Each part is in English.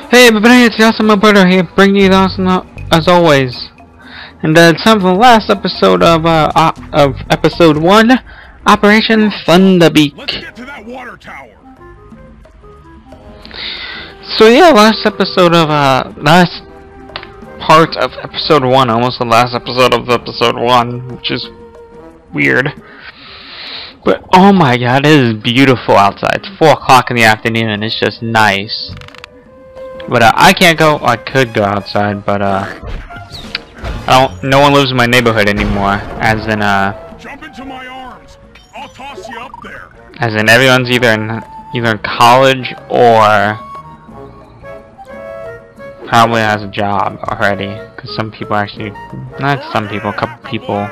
Hey everybody, it's the Awesome Alberto here, bringing you the awesome as always. And it's time for the last episode of episode 1, Operation Thunderbeak. Let's get to that water tower. So yeah, last part of episode 1, almost the last episode of episode 1, which is weird. But oh my god, it is beautiful outside. It's 4 o'clock in the afternoon and it's just nice. But I can't go. I could go outside, but no one lives in my neighborhood anymore. As in Jump into my arms. I'll toss you up there. As in everyone's either in college or probably has a job already. Because some people actually, not some people, a couple people.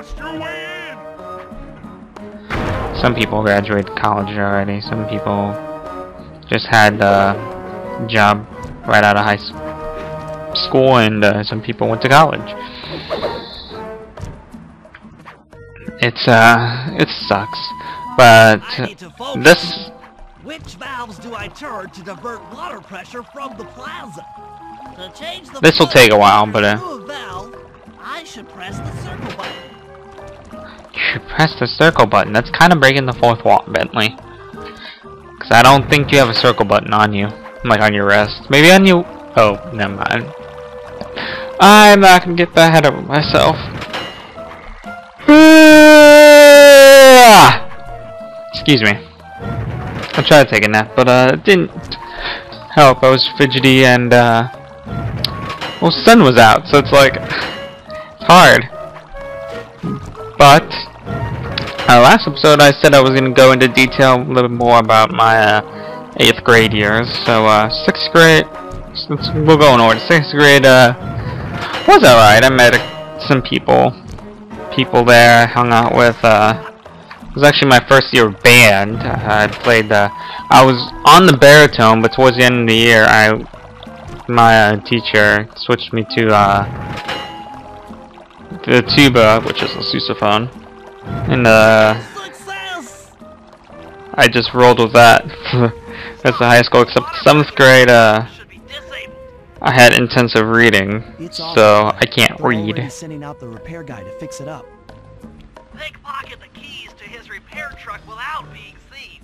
Some people graduated college already. Some people just had a job right out of high school, and some people went to college. It sucks, but this. Which valves do I turn to divert water pressure from the plaza? To change the This will take a while, but valve, I should press the circle button. You should press the circle button. That's kind of breaking the fourth wall, Bentley. Because I don't think you have a circle button on you. Like on your wrist. Maybe on you. Oh, never mind. I'm not gonna get that ahead of myself. Excuse me. I tried to take a nap, but it didn't help. I was fidgety and well, sun was out, so it's like it's hard. But last episode I said I was gonna go into detail a little more about my 8th grade years. So 6th grade, we'll go in order. 6th grade was alright. I met some people there. I hung out with it was actually my first year of band. I played I was on the baritone, but towards the end of the year my teacher switched me to the tuba, which is a sousaphone, and I just rolled with that. That's the high school, except 7th grade, I had intensive reading, so I can't read. Sending out the repair guy to fix it up. Pickpocket the keys to his repair truck without being seen.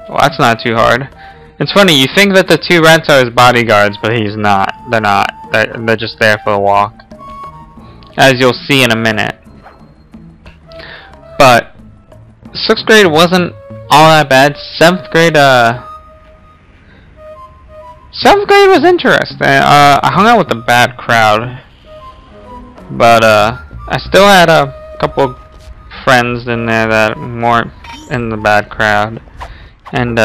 Well, that's not too hard. It's funny, you think that the 2 rats are his bodyguards, but he's not. They're not. They're just there for a walk. As you'll see in a minute. But 6th grade wasn't all that bad. 7th grade, 7th grade was interesting. I hung out with a bad crowd, but I still had a couple of friends in there that weren't in the bad crowd, and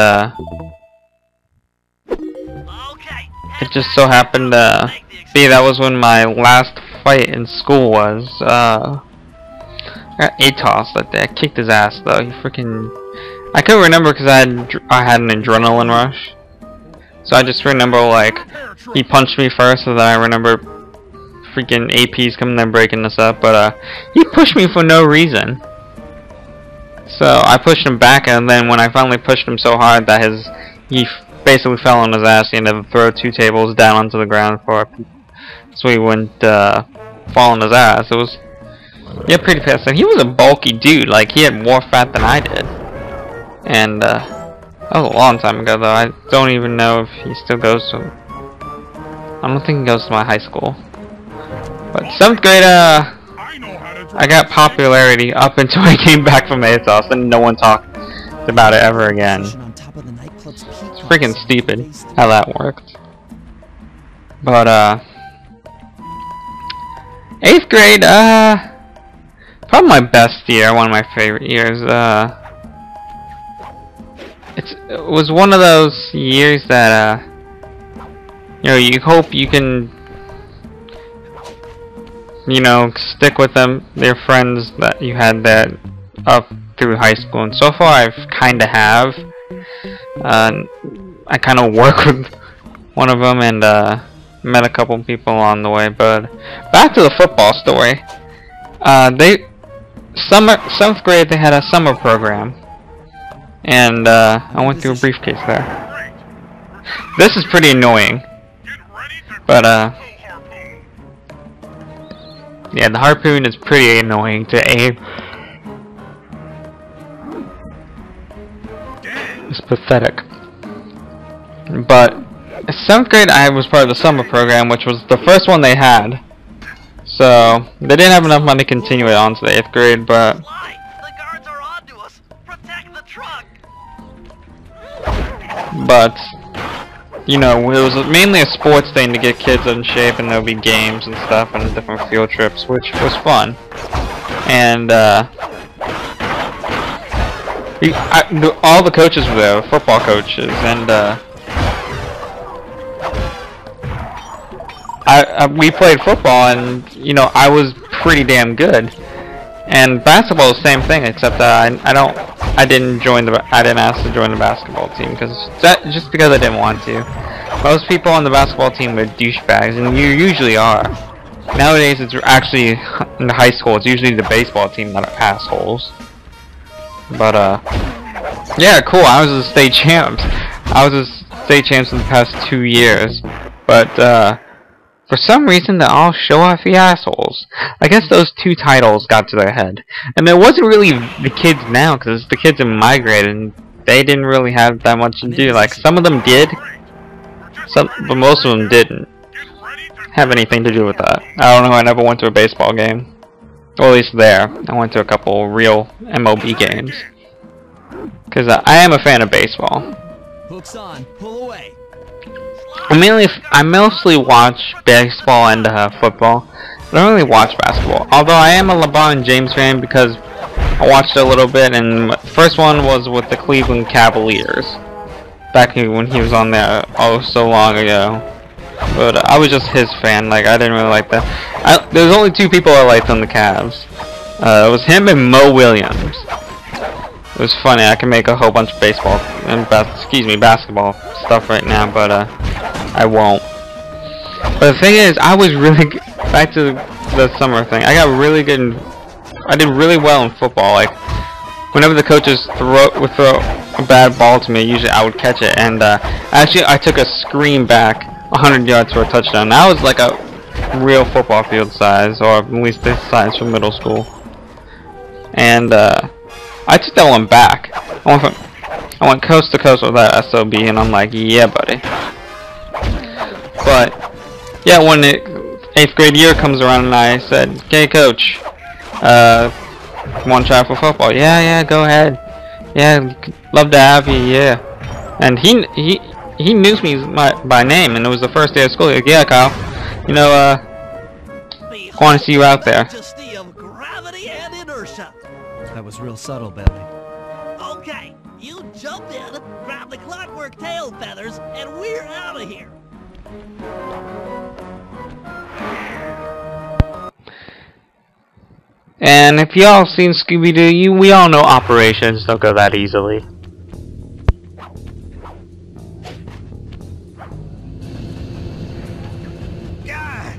it just so happened to be that was when my last fight in school was. I got ATOS that day. I kicked his ass though. He freaking. I couldn't remember because I had an adrenaline rush. So I just remember like he punched me first, so then I remember freaking APs coming there breaking us up. But he pushed me for no reason. So I pushed him back, and then when I finally pushed him so hard that he basically fell on his ass, he ended up throw 2 tables down onto the ground so he wouldn't fall on his ass. It was pretty pissed. And he was a bulky dude. Like he had more fat than I did. And that was a long time ago though. I don't even know if he still goes to. I don't think he goes to my high school. But 7th grade, I got popularity up until I came back from ASOS, and no one talked about it ever again. It's freaking stupid how that worked. But 8th grade, probably my best year, one of my favorite years. It was one of those years that you know, you hope you can, you know, stick with them, their friends that you had that up through high school, and so far I've kinda have. I kinda work with one of them and met a couple people along the way. But back to the football story. 7th grade they had a summer program, and I went through a briefcase there. This is pretty annoying. But yeah, the harpoon is pretty annoying to aim. It's pathetic. But 7th grade, I was part of the summer program, which was the first one they had. So they didn't have enough money to continue it on to the 8th grade, but The guards are onto us. Protect the truck. but you know, it was mainly a sports thing to get kids in shape, and there'll be games and stuff and different field trips, which was fun. And all the coaches were there, football coaches, and we played football, and you know, I was pretty damn good. And basketball is the same thing, except that I didn't ask to join the basketball team just because I didn't want to. Most people on the basketball team are douchebags, and you usually are. Nowadays, it's actually in high school. It's usually the baseball team that are assholes. But yeah, cool. I was a state champ. I was a state champ in the past 2 years, but for some reason, they're all show-offy assholes. I guess those 2 titles got to their head. And it wasn't really the kids now, because it's the kids in my grade, and they didn't really have that much to do. Like, some of them did, but most of them didn't have anything to do with that. I don't know, I never went to a baseball game. Or at least there. I went to a couple real MLB games. Because I am a fan of baseball. Hooks on. Pull away. I mostly watch baseball and football. I don't really watch basketball. Although I am a LeBron James fan because I watched a little bit, and the first one was with the Cleveland Cavaliers. Back when he was on there so long ago. But I was just his fan, like I didn't really like that. There's only 2 people I liked on the Cavs. It was him and Mo Williams. It was funny, I can make a whole bunch of baseball and basketball stuff right now, but I won't. But the thing is, I was really back to the summer thing. I got really good. I did really well in football. Like whenever the coaches would throw a bad ball to me, usually I would catch it. And actually, I took a screen back 100 yards for a touchdown. That was like a real football field size, or at least this size from middle school. And I took that one back. I went coast to coast with that SOB, and I'm like, yeah, buddy. But yeah, when the 8th grade year comes around, and I said, "Okay, coach, want to try for football?" Yeah, go ahead. Yeah, love to have you. Yeah. And he knew me by name, and it was the first day of school. He was like, "Yeah, Kyle, you know, I want to see you out there." Majesty of gravity and inertia. That was real subtle, Bentley. Okay, you jump in, grab the clockwork tail feathers, and we're out of here. And if y'all seen Scooby-Doo, we all know operations don't go that easily. God!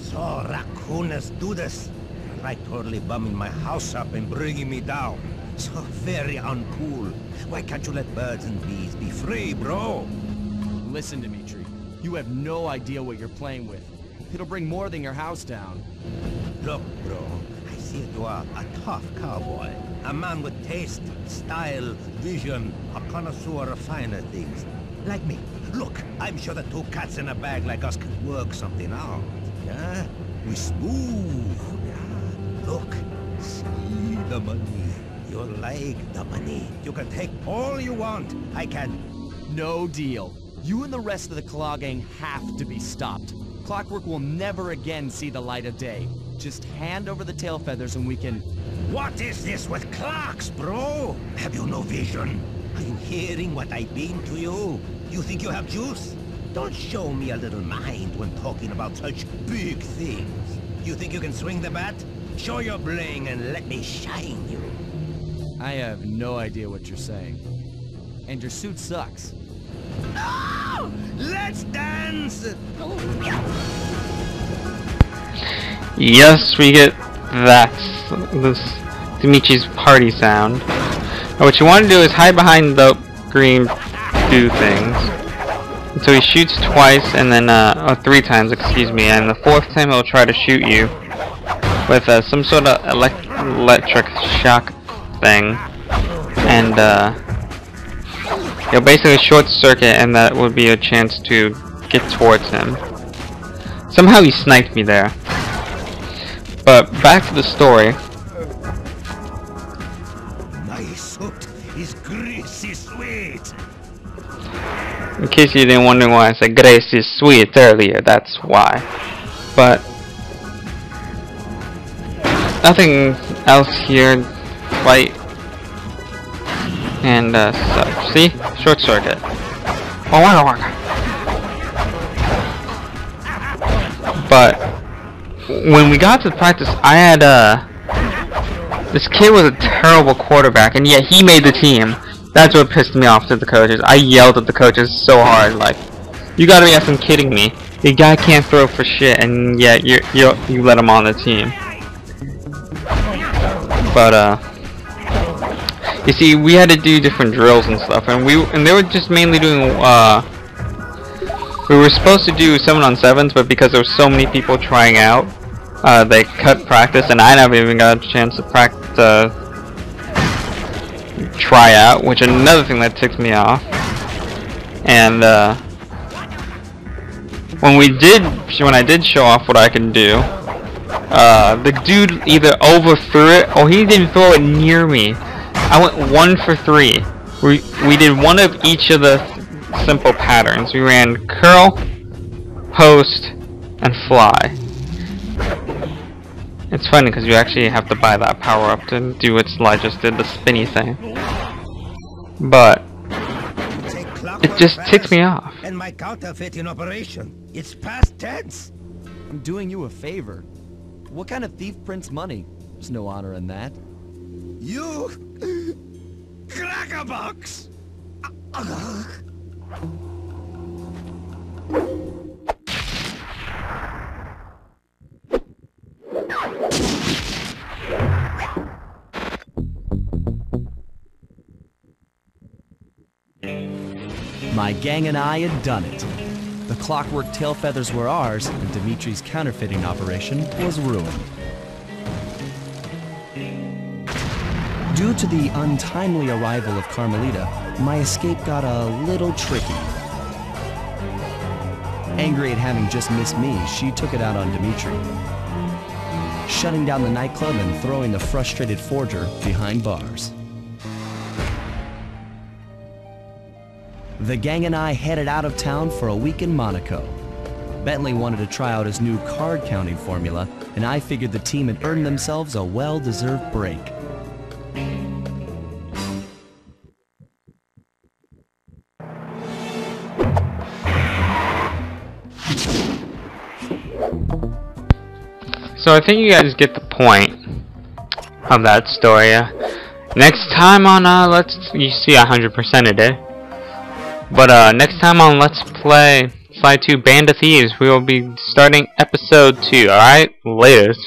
So raccooners do this. Like totally bumming my house up and bringing me down. So very uncool. Why can't you let birds and bees be free, bro? Listen to me, Tree. You have no idea what you're playing with. It'll bring more than your house down. Look, bro. I see you are a tough cowboy. A man with taste, style, vision. A connoisseur of finer things. Like me. Look, I'm sure the 2 cats in a bag like us can work something out. Yeah? We smooth. Yeah? Look. See the money. You like the money. You can take all you want. I can. No deal. You and the rest of the Claw Gang have to be stopped. Clockwork will never again see the light of day. Just hand over the tail feathers and we can... What is this with clocks, bro? Have you no vision? Are you hearing what I mean to you? You think you have juice? Don't show me a little mind when talking about such big things. You think you can swing the bat? Show your bling and let me shine you. I have no idea what you're saying. And your suit sucks. Oh, let's dance! Yes, we get that. This Dimitri's party sound. Now what you want to do is hide behind the green do things. So he shoots twice, and then, or 3 times, excuse me, and the 4th time he'll try to shoot you with some sort of electric shock thing, and you'll basically short circuit, and that would be a chance to get towards him. Somehow he sniped me there. But back to the story. My suit is greasy sweet. In case you didn't wonder why I said Grace is sweet earlier, that's why. But nothing else here. Fight and such. See? Short circuit. Oh, waka waka. But when we got to practice, I had this kid was a terrible quarterback, and yet he made the team. That's what pissed me off to the coaches. I yelled at the coaches so hard, like, you gotta be effing kidding me. The guy can't throw for shit, and yet you let him on the team. But you see, we had to do different drills and stuff, and they were just mainly doing we were supposed to do 7-on-7s, but because there were so many people trying out, they cut practice, and I never even got a chance to try out, which is another thing that ticks me off. And when I did show off what I can do, the dude either overthrew it or he didn't throw it near me. I went 1 for 3. We did one of each of the simple patterns. We ran curl, post, and fly. It's funny because you actually have to buy that power up to do what Sly just did, the spinny thing. But it just ticks me off. And my counterfeit in operation. It's past tense. I'm doing you a favor. What kind of thief prints money? There's no honor in that. You crackerbox. My gang and I had done it. The clockwork tail feathers were ours, and Dimitri's counterfeiting operation was ruined. Due to the untimely arrival of Carmelita, my escape got a little tricky. Angry at having just missed me, she took it out on Dimitri, shutting down the nightclub and throwing the frustrated forger behind bars. The gang and I headed out of town for a week in Monaco. Bentley wanted to try out his new card counting formula, and I figured the team had earned themselves a well-deserved break. So I think you guys get the point of that story. Next time on you see 100%ed it. But next time on Let's Play Sly 2 Band of Thieves, we will be starting episode 2. Alright? Laters.